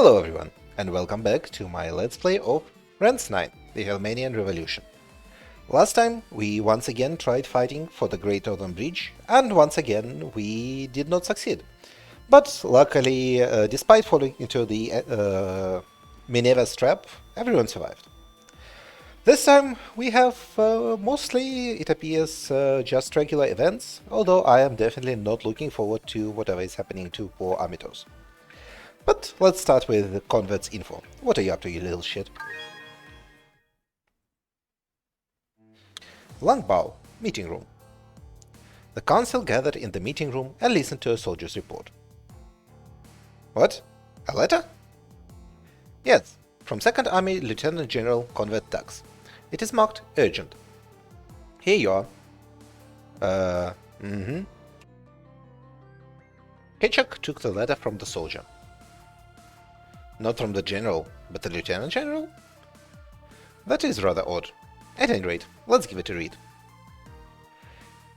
Hello everyone, and welcome back to my Let's Play of Rance IX, the Helmanian Revolution. Last time we once again tried fighting for the Great Northern Bridge, and once again we did not succeed. But luckily, despite falling into the Minerva's trap, everyone survived. This time we have mostly, it appears, just regular events, although I am definitely not looking forward to whatever is happening to poor Amitos. But let's start with Convert's info. What are you up to, you little shit? Langbao, meeting room. The council gathered in the meeting room and listened to a soldier's report. What? A letter? Yes, from 2nd Army Lieutenant General Convert Dax. It is marked urgent. Here you are. Ketchuk took the letter from the soldier. Not from the general, but the lieutenant general? That is rather odd. At any rate, let's give it a read.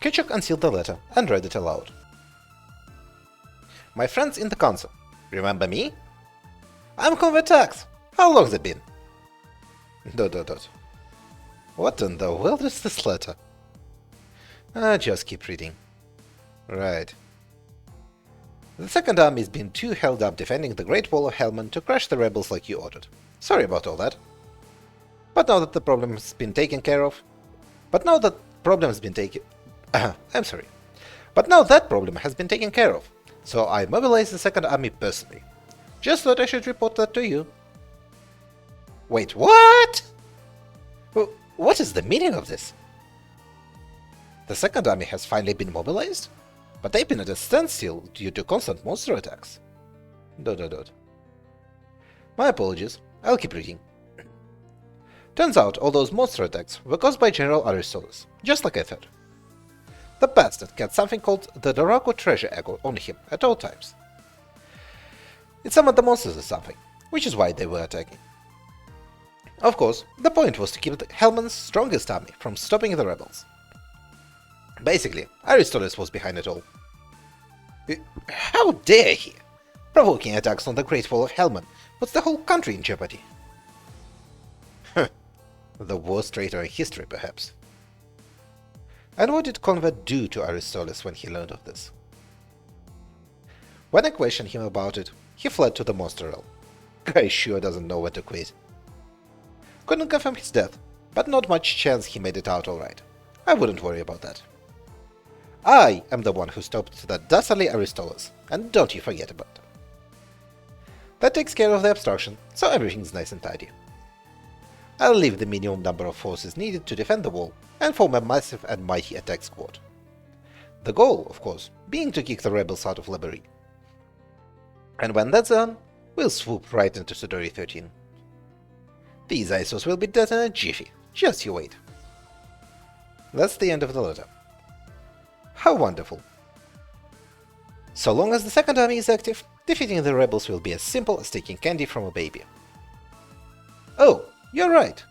Ketchuk unsealed the letter and read it aloud. My friends in the council, remember me? I'm Convert Dax. How long's it been? ... What in the world is this letter? Just keep reading. Right. The 2nd Army's been too held up defending the Great Wall of Helmand to crush the rebels like you ordered. Sorry about all that. But now that the problem has been taken care of... I'm sorry. But now that problem has been taken care of, so I mobilized the 2nd Army personally. Just thought I should report that to you. Wait, what? What is the meaning of this? The 2nd Army has finally been mobilized? But they've been at a standstill due to constant monster attacks. ... My apologies, I'll keep reading. Turns out all those monster attacks were caused by General Aristolis, just like I thought. The bastard kept something called the Doraco treasure echo on him at all times. It summoned the monsters or something, which is why they were attacking. Of course, the point was to keep Helmand's strongest army from stopping the rebels. Basically, Aristotle was behind it all. How dare he! Provoking attacks on the Great Wall of Helmand puts the whole country in jeopardy. The worst traitor in history, perhaps. And what did Convert do to Aristotle when he learned of this? When I questioned him about it, he fled to the monster realm. Guy sure doesn't know when to quit. Couldn't confirm his death, but not much chance he made it out alright. I wouldn't worry about that. I am the one who stopped that dastardly Aristotle, and don't you forget about it. That takes care of the obstruction, so everything's nice and tidy. I'll leave the minimum number of forces needed to defend the wall, and form a massive and mighty attack squad. The goal, of course, being to kick the rebels out of Labyrinth. And when that's done, we'll swoop right into Sidori 13. These ISOs will be dead in a jiffy, just you wait. That's the end of the letter. How wonderful. So long as the 2nd Army is active, defeating the rebels will be as simple as taking candy from a baby. Oh, you're right.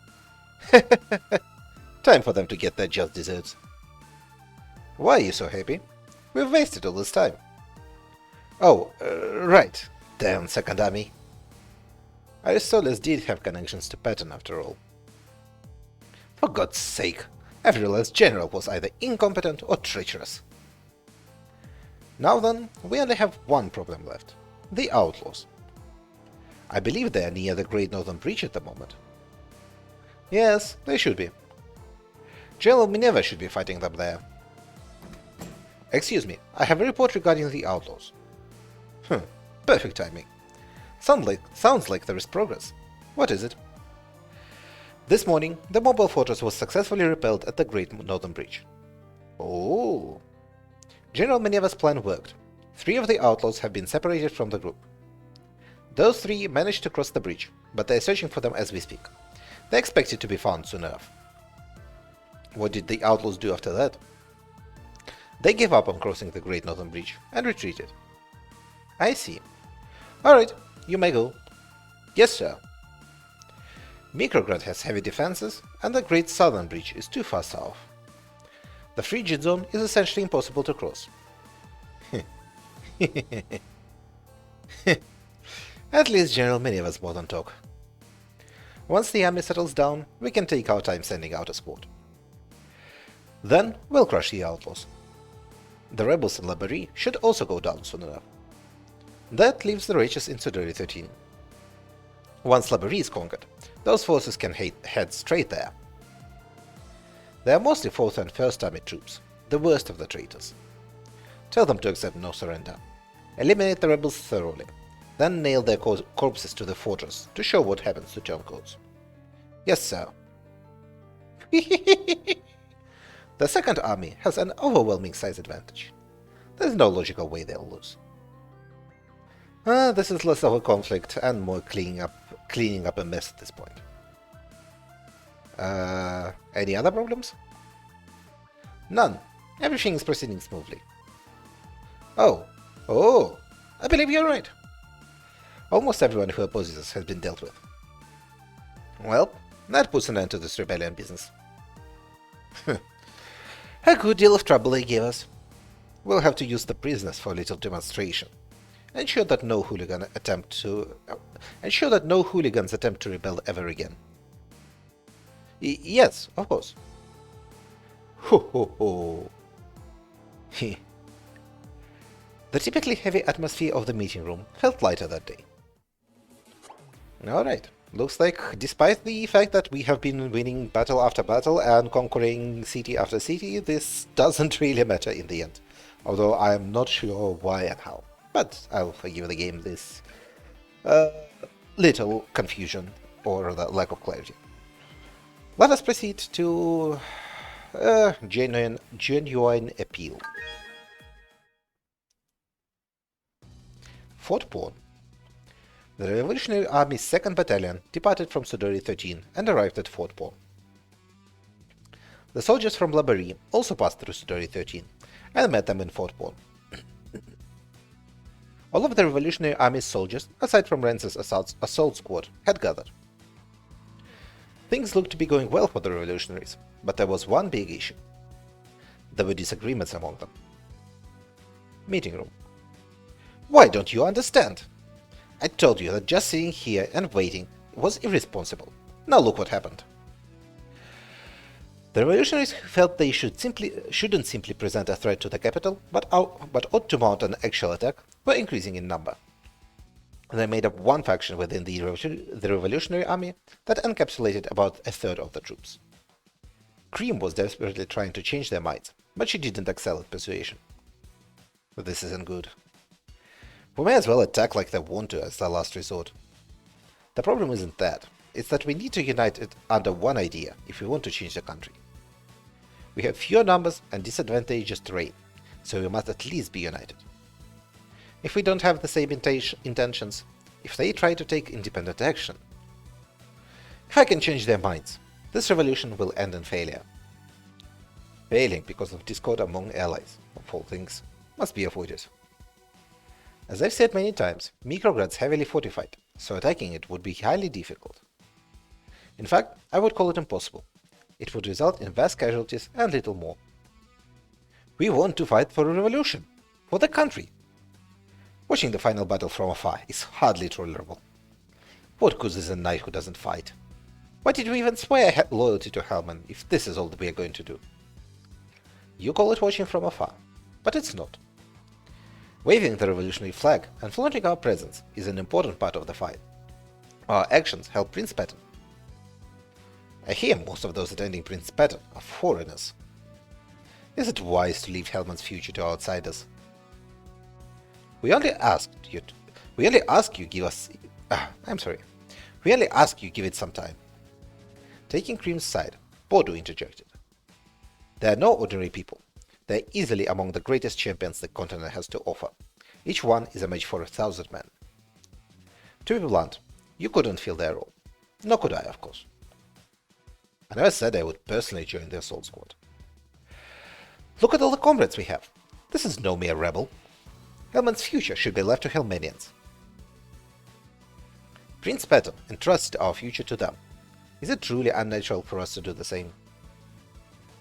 Time for them to get their just desserts. Why are you so happy? We've wasted all this time. Oh, right. Damn 2nd Army. Aristotle did have connections to Patton after all. For God's sake, every last general was either incompetent or treacherous. Now then, we only have one problem left. The Outlaws. I believe they are near the Great Northern Bridge at the moment. Yes, they should be. General Minerva should be fighting them there. Excuse me, I have a report regarding the Outlaws. Perfect timing. Sounds like there is progress. What is it? This morning, the mobile fortress was successfully repelled at the Great Northern Bridge. Oh! General Minerva's plan worked. 3 of the outlaws have been separated from the group. Those 3 managed to cross the bridge, but they are searching for them as we speak. They are expected to be found soon enough. What did the outlaws do after that? They gave up on crossing the Great Northern Bridge and retreated. I see. Alright, you may go. Yes, sir. Micrograd has heavy defenses, and the Great Southern Bridge is too far south. The frigid zone is essentially impossible to cross. At least General Miniver's more than talk. Once the army settles down, we can take our time sending out a squad. Then we'll crush the outlaws. The rebels in Laborie should also go down soon enough. That leaves the righteous in Sudori 13. Once Laborie is conquered, those forces can head straight there. They are mostly 4th and 1st Army troops, the worst of the traitors. Tell them to accept no surrender. Eliminate the rebels thoroughly, then nail their corpses to the fortress to show what happens to turncoats. Yes, sir. The 2nd Army has an overwhelming size advantage. There's no logical way they'll lose. This is less of a conflict and more cleaning up a mess at this point. Any other problems? None. Everything is proceeding smoothly. Oh, I believe you're right. Almost everyone who opposes us has been dealt with. Well, that puts an end to this rebellion business. A good deal of trouble they gave us. We'll have to use the prisoners for a little demonstration. Ensure that no hooligans attempt to rebel ever again. Yes, of course. Ho ho ho. The typically heavy atmosphere of the meeting room felt lighter that day. Alright, looks like despite the fact that we have been winning battle after battle and conquering city after city, this doesn't really matter in the end. Although I am not sure why and how. But I'll forgive the game this little confusion or the lack of clarity. Let us proceed to genuine appeal. Fort Pawn. The Revolutionary Army's 2nd Battalion departed from Sudori 13 and arrived at Fort Pawn. The soldiers from Laborie also passed through Sudori 13 and met them in Fort Pawn. All of the Revolutionary Army's soldiers, aside from Rance's assault squad, had gathered. Things looked to be going well for the revolutionaries, but there was one big issue. There were disagreements among them. Meeting room. Why don't you understand? I told you that just sitting here and waiting was irresponsible. Now look what happened. The revolutionaries felt they shouldn't simply present a threat to the capital, but ought to mount an actual attack, were increasing in number. They made up one faction within the Revolutionary Army that encapsulated about a third of the troops. Cream was desperately trying to change their minds, but she didn't excel at persuasion. But this isn't good. We may as well attack like they want to as the last resort. The problem isn't that, it's that we need to unite it under one idea if we want to change the country. We have fewer numbers and disadvantageous terrain, so we must at least be united. If we don't have the same intentions, if they try to take independent action, if I can change their minds, this revolution will end in failure. Failing because of discord among allies, of all things, must be avoided. As I've said many times, Micrograd's heavily fortified, so attacking it would be highly difficult. In fact, I would call it impossible. It would result in vast casualties and little more. We want to fight for a revolution, for the country. Watching the final battle from afar is hardly tolerable. What good is a knight who doesn't fight? Why did we even swear loyalty to Hellman if this is all that we are going to do? You call it watching from afar, but it's not. Waving the revolutionary flag and flaunting our presence is an important part of the fight. Our actions help Prince Patton. I hear most of those attending Prince Patton are foreigners. Is it wise to leave Hellman's future to outsiders? We only ask you give it some time. Taking Cream's side, Bordeaux interjected. They are no ordinary people. They are easily among the greatest champions the continent has to offer. Each one is a match for 1,000 men. To be blunt, you couldn't fill their role. Nor could I, of course. I never said I would personally join the assault squad. Look at all the comrades we have. This is no mere rebel. Hellman's future should be left to Hellmanians. Prince Patton entrusted our future to them. Is it truly unnatural for us to do the same?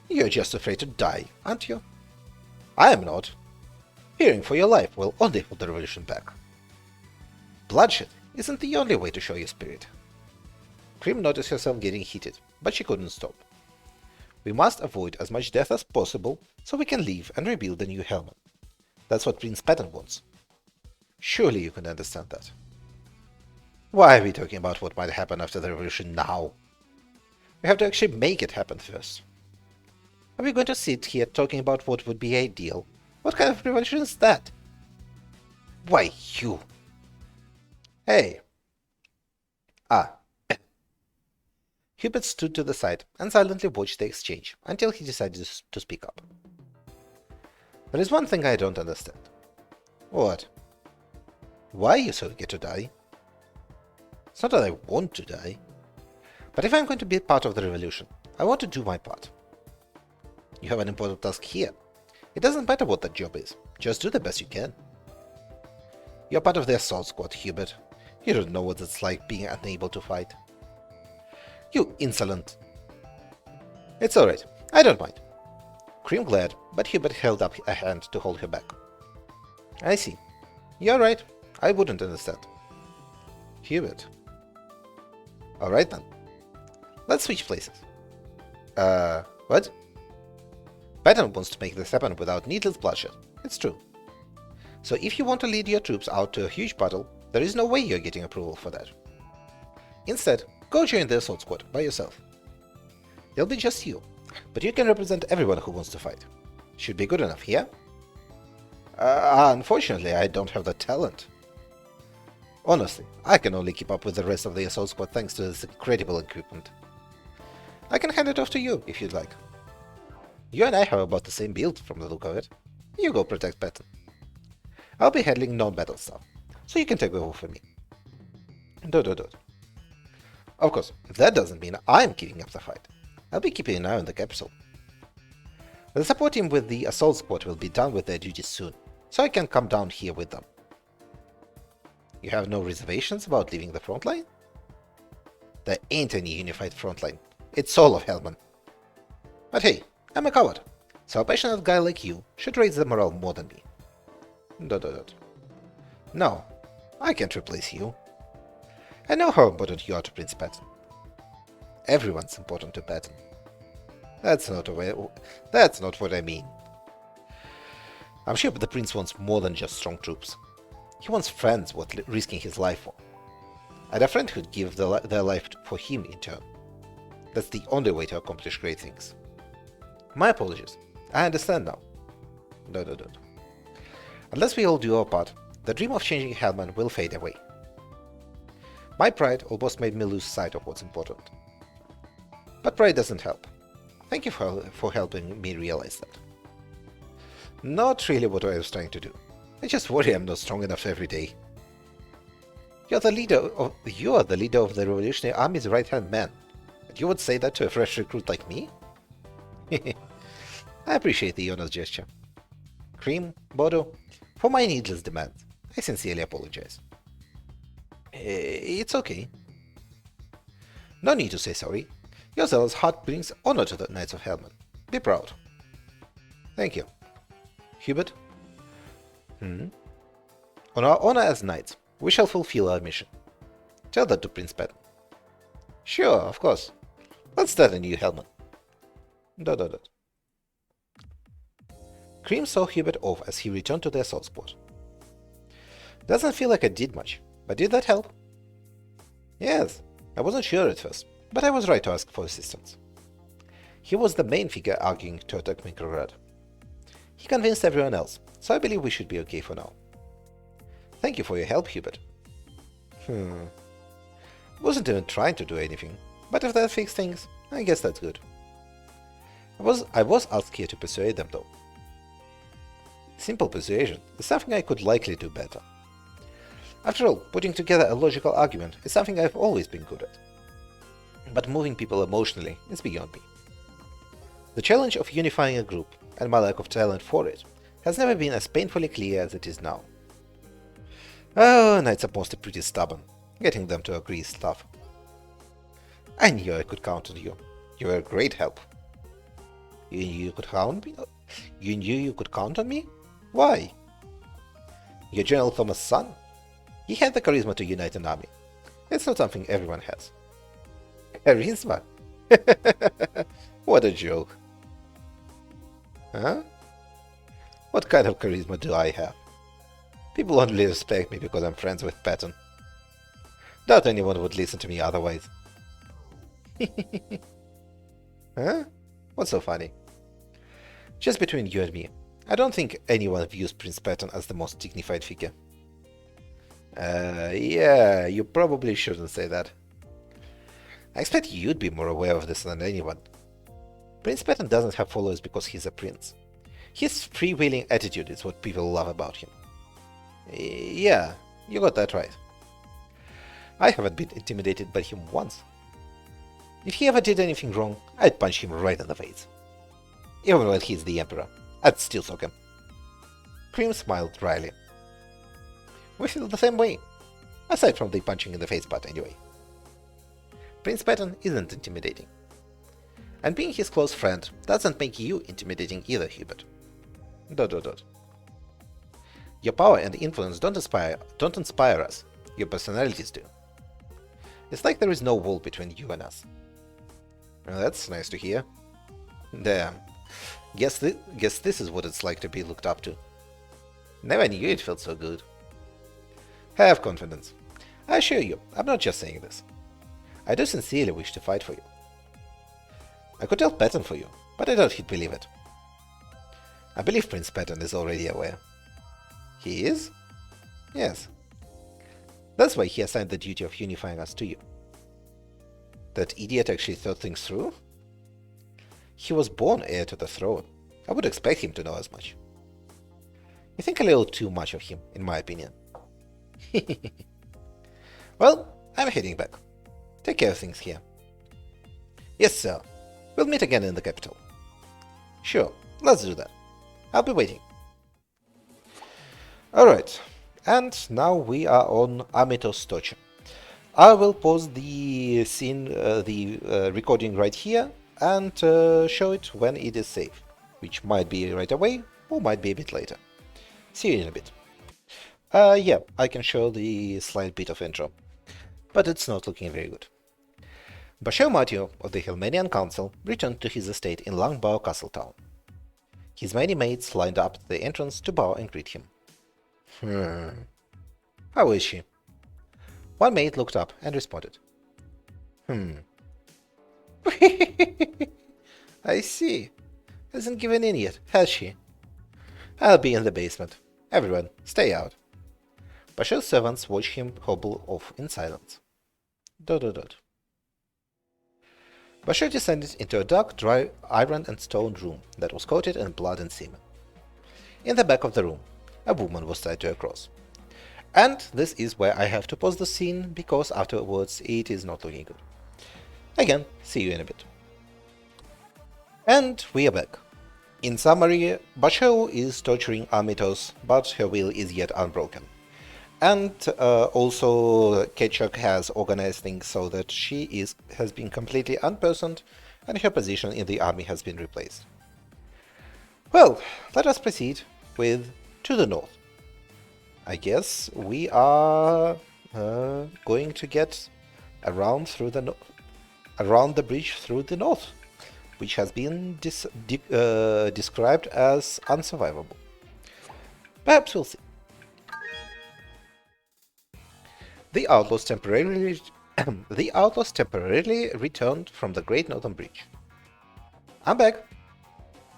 You're just afraid to die, aren't you? I am not. Fearing for your life will only hold the revolution back. Bloodshed isn't the only way to show your spirit. Cream noticed herself getting heated, but she couldn't stop. We must avoid as much death as possible so we can leave and rebuild a new Hellman. That's what Prince Patton wants. Surely you can understand that. Why are we talking about what might happen after the revolution now? We have to actually make it happen first. Are we going to sit here talking about what would be ideal? What kind of revolution is that? Why, you... Hey. Ah. Hubert stood to the side and silently watched the exchange until he decided to speak up. There is one thing I don't understand. What? Why are you so eager to die? It's not that I want to die. But if I'm going to be part of the revolution, I want to do my part. You have an important task here. It doesn't matter what that job is, just do the best you can. You're part of the assault squad, Hubert. You don't know what it's like being unable to fight. You insolent. It's alright, I don't mind. Cream glared, but Hubert held up a hand to hold her back. I see. You're right, I wouldn't understand. Hubert. Alright then. Let's switch places. What? Patton wants to make this happen without needless bloodshed. It's true. So if you want to lead your troops out to a huge battle, there is no way you're getting approval for that. Instead, go join the assault squad by yourself. It'll be just you, but you can represent everyone who wants to fight. Should be good enough, yeah? Unfortunately, I don't have the talent. Honestly, I can only keep up with the rest of the assault squad thanks to this incredible equipment. I can hand it off to you if you'd like. You and I have about the same build from the look of it. You go protect Patton. I'll be handling non-battle stuff, so you can take over for me. Of course, that doesn't mean I'm giving up the fight. I'll be keeping an eye on the capital. The support team with the assault squad will be done with their duties soon, so I can come down here with them. You have no reservations about leaving the front line? There ain't any unified front line. It's all of Hellman. But hey, I'm a coward, so a passionate guy like you should raise the morale more than me. No, I can't replace you. I know how important you are to Prince Patton. Everyone's important to Patton. That's not what I mean. I'm sure the prince wants more than just strong troops. He wants friends worth risking his life for. And a friend who'd give their life for him in turn. That's the only way to accomplish great things. My apologies. I understand now. Unless we all do our part, the dream of changing Hellman will fade away. My pride almost made me lose sight of what's important. But pride doesn't help. Thank you for helping me realize that. Not really what I was trying to do. I just worry I'm not strong enough every day. You are the leader of the Revolutionary Army's right-hand man. And you would say that to a fresh recruit like me? I appreciate the honest gesture. Cream, Bodo, for my needless demands, I sincerely apologize. It's okay. No need to say sorry. Your zealous heart brings honor to the Knights of Hellman. Be proud. Thank you. Hubert? On our honor as knights, we shall fulfill our mission. Tell that to Prince Patton. Sure, of course. Let's start a new Hellman. Cream saw Hubert off as he returned to the assault squad. Doesn't feel like I did much, but did that help? Yes, I wasn't sure at first, but I was right to ask for assistance. He was the main figure arguing to attack Mikrorad. He convinced everyone else, so I believe we should be okay for now. Thank you for your help, Hubert. Wasn't even trying to do anything, but if that fixed things, I guess that's good. I was asked here to persuade them though. Simple persuasion is something I could likely do better. After all, putting together a logical argument is something I've always been good at. But moving people emotionally is beyond me. The challenge of unifying a group, and my lack of talent for it, has never been as painfully clear as it is now. Oh, knights are mostly pretty stubborn. Getting them to agree is tough. I knew I could count on you. You were a great help. You knew you could count on me? You knew you could count on me? Why? You're General Thomas' son. He had the charisma to unite an army. It's not something everyone has. Charisma? What a joke. Huh? What kind of charisma do I have? People only respect me because I'm friends with Patton. Doubt anyone would listen to me otherwise. Huh? What's so funny? Just between you and me, I don't think anyone views Prince Patton as the most dignified figure. Yeah, you probably shouldn't say that. I expect you'd be more aware of this than anyone. Prince Patton doesn't have followers because he's a prince. His freewheeling attitude is what people love about him. Yeah, you got that right. I haven't been intimidated by him once. If he ever did anything wrong, I'd punch him right in the face. Even when he's the Emperor, I'd still sock him. Cream smiled dryly. We feel the same way. Aside from the punching in the face part, anyway. Prince Patton isn't intimidating. And being his close friend doesn't make you intimidating either, Hubert. ... Your power and influence don't inspire us. Your personalities do. It's like there is no wall between you and us. Well, that's nice to hear. Damn. Guess this is what it's like to be looked up to. Never knew it felt so good. Have confidence. I assure you, I'm not just saying this. I do sincerely wish to fight for you. I could tell Patton for you, but I doubt he'd believe it. I believe Prince Patton is already aware. He is? Yes. That's why he assigned the duty of unifying us to you. That idiot actually thought things through? He was born heir to the throne. I would expect him to know as much. You think a little too much of him, in my opinion. Well, I'm heading back. Take care of things here. Yes, sir. We'll meet again in the capital. Sure, let's do that. I'll be waiting. Alright, and now we are on Amytos Torture. I will pause the scene, recording right here, and show it when it is safe, which might be right away, or might be a bit later. See you in a bit. Yeah, I can show the slight bit of intro, but it's not looking very good. Bashir Matio of the Hellmanian Council returned to his estate in Langbow Castle Town. His many mates lined up at the entrance to bow and greet him. How is she? One mate looked up and responded. I see. Hasn't given in yet, has she? I'll be in the basement. Everyone, stay out. Bashir's servants watched him hobble off in silence. ... Bashir descended into a dark, dry iron and stone room that was coated in blood and semen. In the back of the room, a woman was tied to a cross. And this is where I have to pause the scene, because afterwards it is not looking good. Again, see you in a bit. And we are back. In summary, Bashir is torturing Amytos, but her will is yet unbroken. And also Ketchuk has organized things so that she has been completely unpersoned and her position in the army has been replaced. Well, let us proceed with To the North. I guess we are going to get around the bridge through the north, which has been described as unsurvivable. Perhaps we'll see. The outlaws temporarily returned from the Great Northern Bridge. I'm back.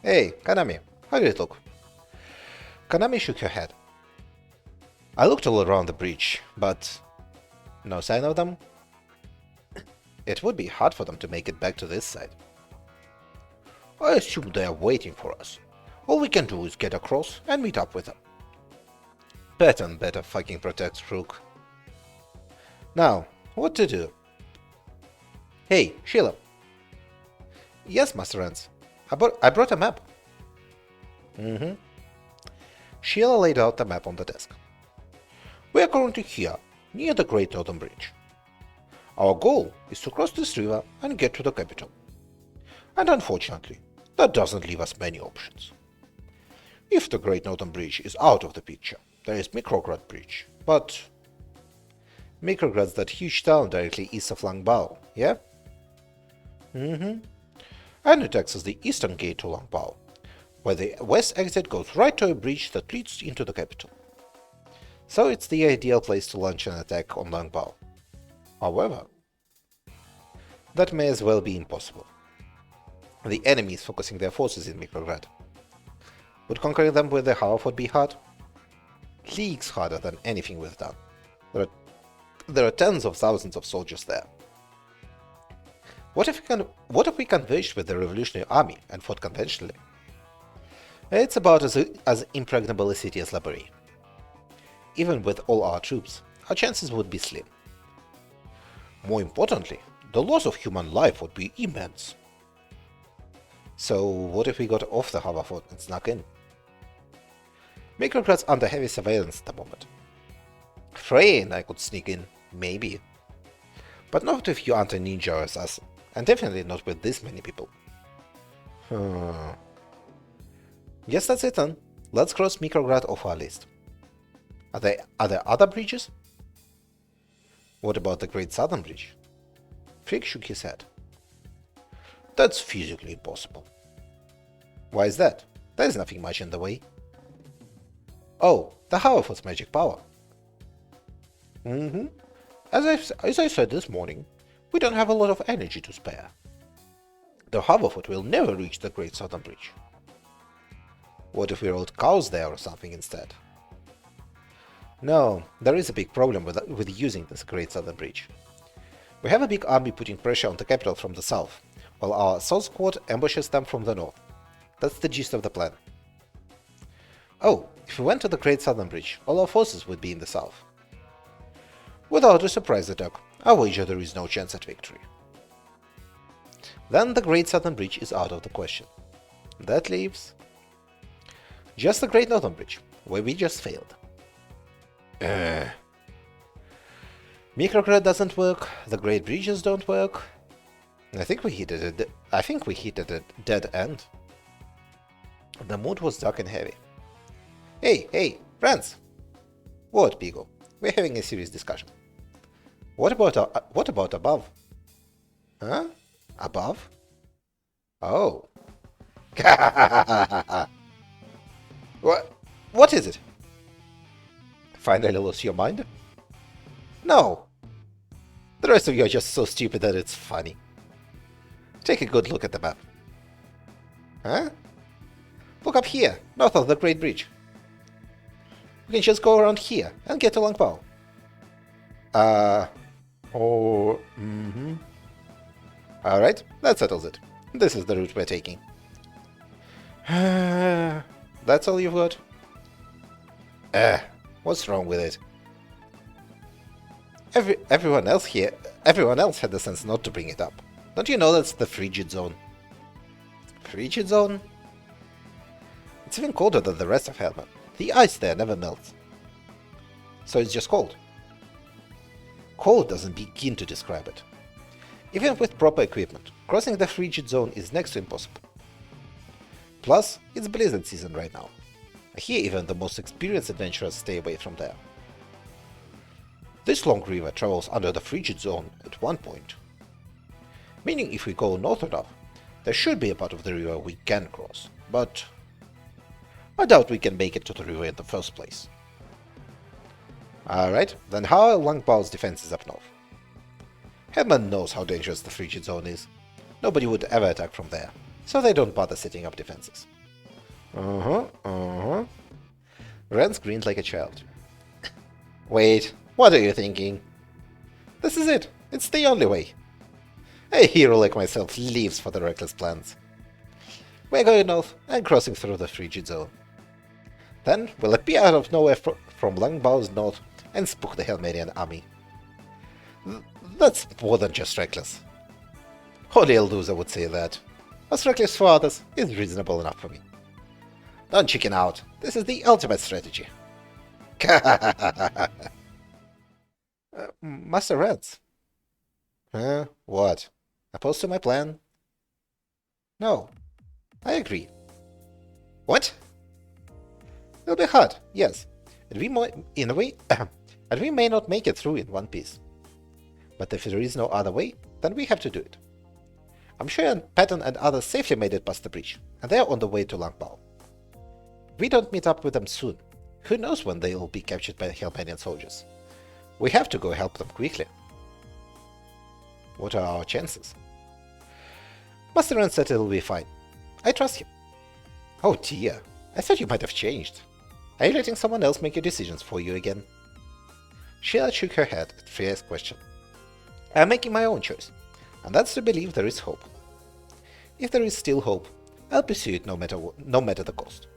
Hey, Kanami, how did it look? Kanami shook her head. I looked all around the bridge, but no sign of them. It would be hard for them to make it back to this side. I assume they are waiting for us. All we can do is get across and meet up with them. Patton better fucking protect Rook. Now, what to do? Hey, Sheila. Yes, Master Rance. I brought a map. Sheila laid out the map on the desk. We are currently here, near the Great Northern Bridge. Our goal is to cross this river and get to the capital. And unfortunately, that doesn't leave us many options. If the Great Northern Bridge is out of the picture, there is Mikrograd Bridge, but Micrograd's that huge town directly east of Langbao, yeah? Mm-hmm. And it acts as the eastern gate to Langbao, where the west exit goes right to a bridge that leads into the capital. So it's the ideal place to launch an attack on Langbao. However, that may as well be impossible. The enemy is focusing their forces in Micrograd. Would conquering them with the Haverford be hard? Leagues harder than anything we've done. There are tens of thousands of soldiers there. What if we converged with the Revolutionary Army and fought conventionally? It's about as impregnable a city as Labrie. Even with all our troops, our chances would be slim. More importantly, the loss of human life would be immense. So what if we got off the Haverford and snuck in? Micrograd's under heavy surveillance at the moment. Frey and I could sneak in, maybe. But not if you aren't a ninja or assassin, and definitely not with this many people. Guess that's it then. Let's cross Micrograd off our list. Are there other bridges? What about the Great Southern Bridge? Frick shook his head. That's physically impossible. Why is that? There's nothing much in the way. Oh, the Haverford's magic power. As I said this morning, we don't have a lot of energy to spare. The Haverford will never reach the Great Southern Bridge. What if we rode cows there or something instead? No, there is a big problem with using this Great Southern Bridge. We have a big army putting pressure on the capital from the south, while our assault squad ambushes them from the north. That's the gist of the plan. Oh, if we went to the Great Southern Bridge, all our forces would be in the south. Without a surprise attack, I wager there is no chance at victory. Then the Great Southern Bridge is out of the question. That leaves just the Great Northern Bridge, where we just failed. Micrograd doesn't work, the Great Bridges don't work. I think we hit a dead end. The mood was dark and heavy. Hey, Rance! What, Pigo? We're having a serious discussion. What about above? Huh? Above? Oh. What is it? Finally lost your mind? No. The rest of you are just so stupid that it's funny. Take a good look at the map. Huh? Look up here, north of the Great Bridge. We can just go around here and get to Langbao. Alright, that settles it. This is the route we're taking. That's all you've got? What's wrong with it? Everyone else had the sense not to bring it up. Don't you know that's the frigid zone? Frigid zone? It's even colder than the rest of Helma. The ice there never melts. So it's just cold. Cold doesn't begin to describe it. Even with proper equipment, crossing the frigid zone is next to impossible. Plus, it's blizzard season right now. I hear even the most experienced adventurers stay away from there. This long river travels under the frigid zone at one point. Meaning if we go north enough, there should be a part of the river we can cross, but I doubt we can make it to the river in the first place. Alright, then how are Langbao's defenses up north? Headman knows how dangerous the frigid zone is. Nobody would ever attack from there, so they don't bother setting up defenses. Rance grinned like a child. Wait, what are you thinking? This is it. It's the only way. A hero like myself lives for the reckless plans. We're going north and crossing through the frigid zone. Then we'll appear out of nowhere from Langbao's north and spook the Helmerian army. That's more than just reckless. Only a loser would say that. What's reckless for others is reasonable enough for me. Don't chicken out. This is the ultimate strategy. Master Rance. What? Opposed to my plan? No. I agree. What? It'll be hard, yes. In a way, and we may not make it through in one piece. But if there is no other way, then we have to do it. I'm sure Patton and others safely made it past the breach, and they are on the way to Langbao. If we don't meet up with them soon, who knows when they'll be captured by the Hellpanian soldiers. We have to go help them quickly. What are our chances? Master Rance said it'll be fine. I trust him. Oh dear, I thought you might have changed. Are you letting someone else make your decisions for you again? Sheila shook her head at Freya's question. I'm making my own choice, and that's to believe there is hope. If there is still hope, I'll pursue it no matter the cost.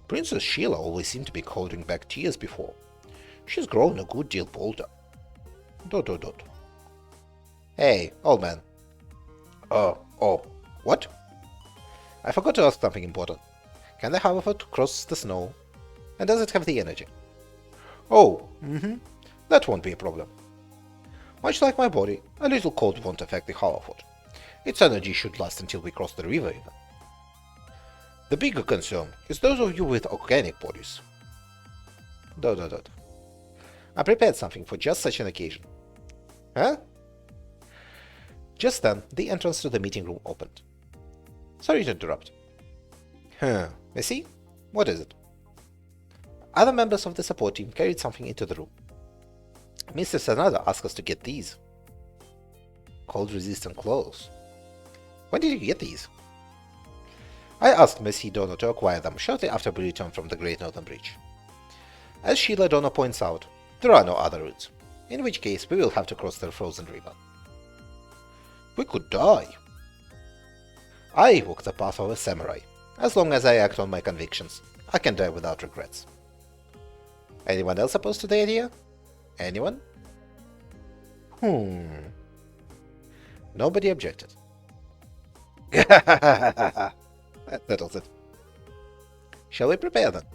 Princess Sheila always seemed to be holding back tears before. She's grown a good deal bolder. ... Hey, old man. Oh, what? I forgot to ask something important. Can the hoverboard cross the snow? And does it have the energy? Oh, that won't be a problem. Much like my body, a little cold won't affect the hoverboard. Its energy should last until we cross the river even. The bigger concern is those of you with organic bodies. ... I prepared something for just such an occasion. Huh? Just then, the entrance to the meeting room opened. Sorry to interrupt. Missy? What is it? Other members of the support team carried something into the room. Mr. Sanada asked us to get these. Cold-resistant clothes. When did you get these? I asked Missy Dono to acquire them shortly after we returned from the Great Northern Bridge. As Sheila Dono points out, there are no other routes, in which case we will have to cross the frozen river. We could die. I walk the path of a samurai. As long as I act on my convictions, I can die without regrets. Anyone else opposed to the idea? Anyone? Nobody objected. That settles it. Shall we prepare then?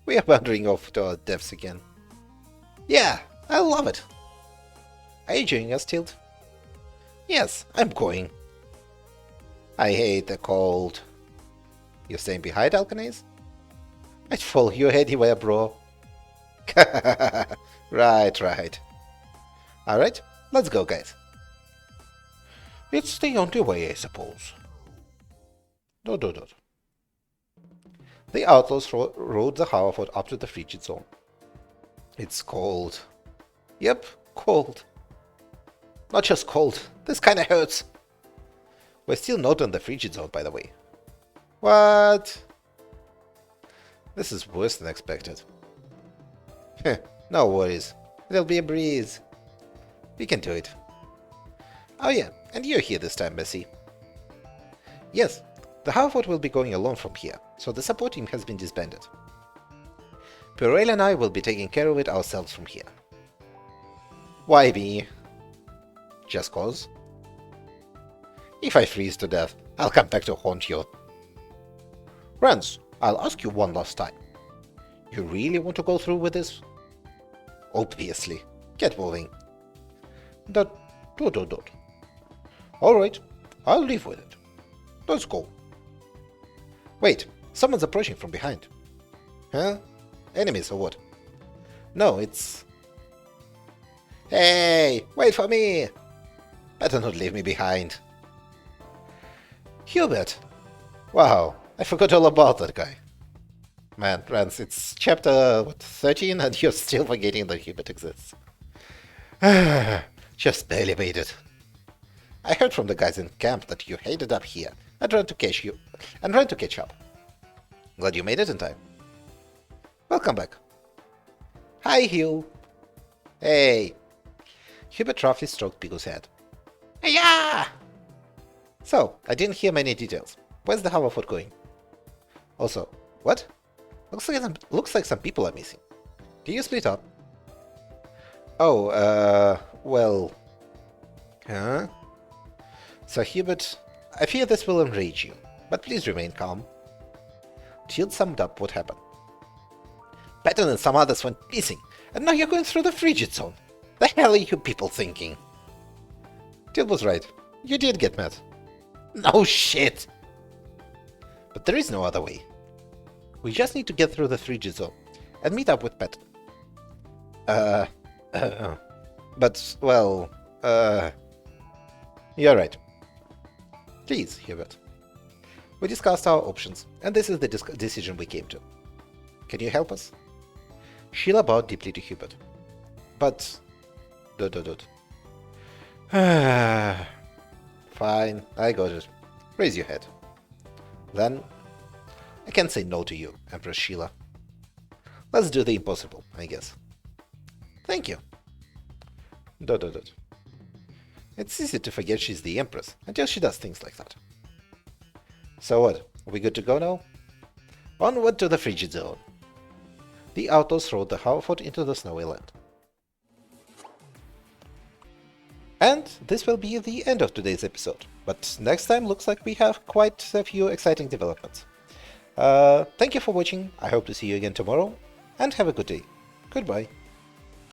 We are wandering off to our deaths again. Yeah, I love it. Are you joining us, Tilt? Yes, I'm going. I hate the cold. You're staying behind, Alkanese? I'd follow you anywhere, bro. Right. Alright, let's go, guys. It's the only way, I suppose. ... The outlaws rode the hoverboard up to the frigid zone. It's cold. Yep, cold. Not just cold, this kinda hurts. We're still not in the frigid zone, by the way. What? This is worse than expected. No worries. It'll be a breeze. We can do it. Oh yeah, and you're here this time, Missy. Yes, the hoverboard will be going alone from here, so the support team has been disbanded. Perel and I will be taking care of it ourselves from here. Why me? Just cause? If I freeze to death, I'll come back to haunt you. Rance, I'll ask you one last time. You really want to go through with this? Obviously. Get moving. ... Alright, I'll leave with it. Let's go. Wait, someone's approaching from behind. Huh? Enemies or what? No, it's... Hey, wait for me! Better not leave me behind. Hubert! Wow, I forgot all about that guy. Man, Rance, it's chapter, 13 and you're still forgetting that Hubert exists. Just barely made it. I heard from the guys in camp that you headed up here and ran to catch up. Glad you made it in time. Welcome back. Hi, Hugh. Hey. Hubert roughly stroked Pigu's head. Yeah. So, I didn't hear many details. Where's the hoverboard going? Also, what? Looks like some people are missing. Can you split up? Oh, well... Huh? So Hubert, I fear this will enrage you, but please remain calm. Tilt summed up what happened. Patton and some others went missing, and now you're going through the frigid zone. The hell are you people thinking? Tilt was right. You did get mad. No shit! But there is no other way. We just need to get through the frigid zone and meet up with Pet. But, well, you're right. Please, Hubert. We discussed our options, and this is the decision we came to. Can you help us? Sheila bowed deeply to Hubert. But... ... Fine, I got it. Raise your head. Then, I can't say no to you, Empress Sheila. Let's do the impossible, I guess. Thank you. ... It's easy to forget she's the Empress until she does things like that. So what, are we good to go now? Onward to the frigid zone. The outlaws rode the hoverboard into the snowy land. And this will be the end of today's episode, but next time looks like we have quite a few exciting developments. Thank you for watching, I hope to see you again tomorrow, and have a good day. Goodbye.